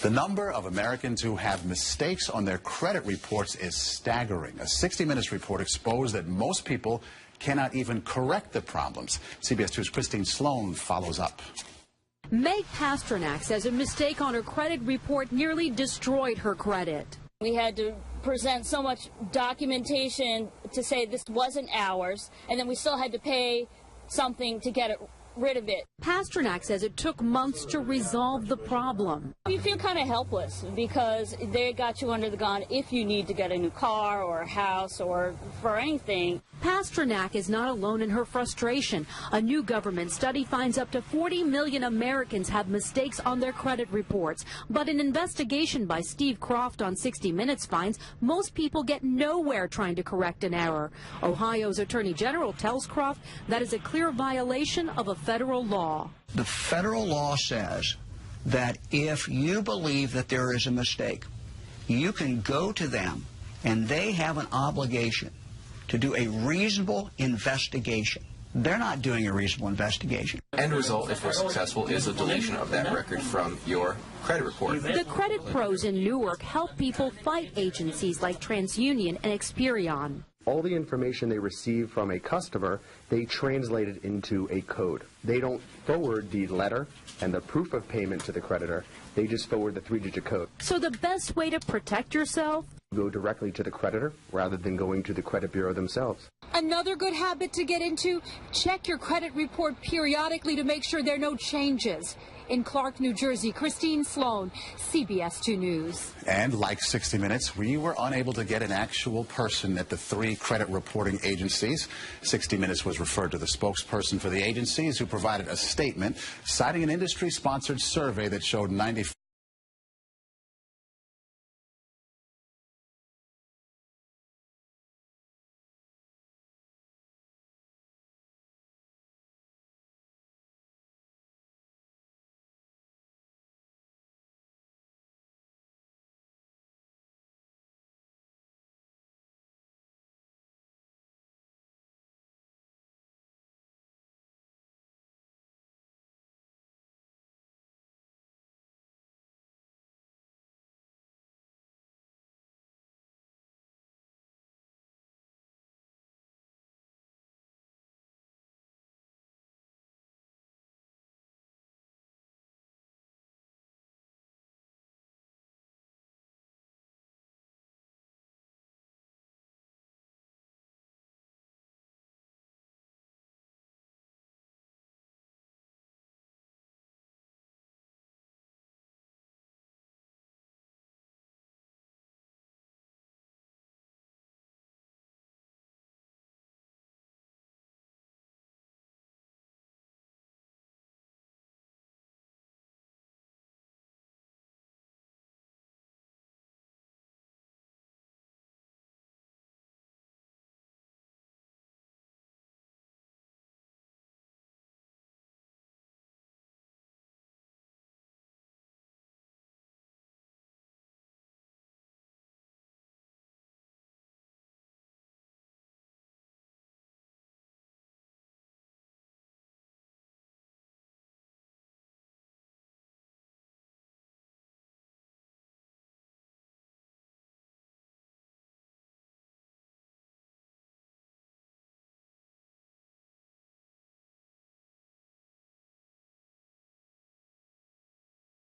The number of Americans who have mistakes on their credit reports is staggering. A 60 Minutes report exposed that most people cannot even correct the problems. CBS 2's Christine Sloan follows up. Meg Pasternak says a mistake on her credit report nearly destroyed her credit. We had to present so much documentation to say this wasn't ours, and then we still had to pay something to get rid of it. Pasternak says it took months to resolve the problem. You feel kind of helpless because they got you under the gun if you need to get a new car or a house or for anything. Pasternak is not alone in her frustration. A new government study finds up to 40 million Americans have mistakes on their credit reports. But an investigation by Steve Croft on 60 Minutes finds most people get nowhere trying to correct an error. Ohio's Attorney General tells Croft that is a clear violation of a federal law. The federal law says that if you believe that there is a mistake, you can go to them and they have an obligation to do a reasonable investigation. They're not doing a reasonable investigation. End result, if we're successful, is a deletion of that record from your credit report. The credit pros in Newark help people fight agencies like TransUnion and Experian. All the information they receive from a customer, they translate it into a code. They don't forward the letter and the proof of payment to the creditor. They just forward the 3-digit code. So the best way to protect yourself? Go directly to the creditor rather than going to the credit bureau themselves. Another good habit to get into, check your credit report periodically to make sure there are no changes. In Clark, New Jersey, Christine Sloan, CBS 2 News. And like 60 Minutes, we were unable to get an actual person at the 3 credit reporting agencies. 60 Minutes was referred to the spokesperson for the agencies, who provided a statement citing an industry-sponsored survey that showed 95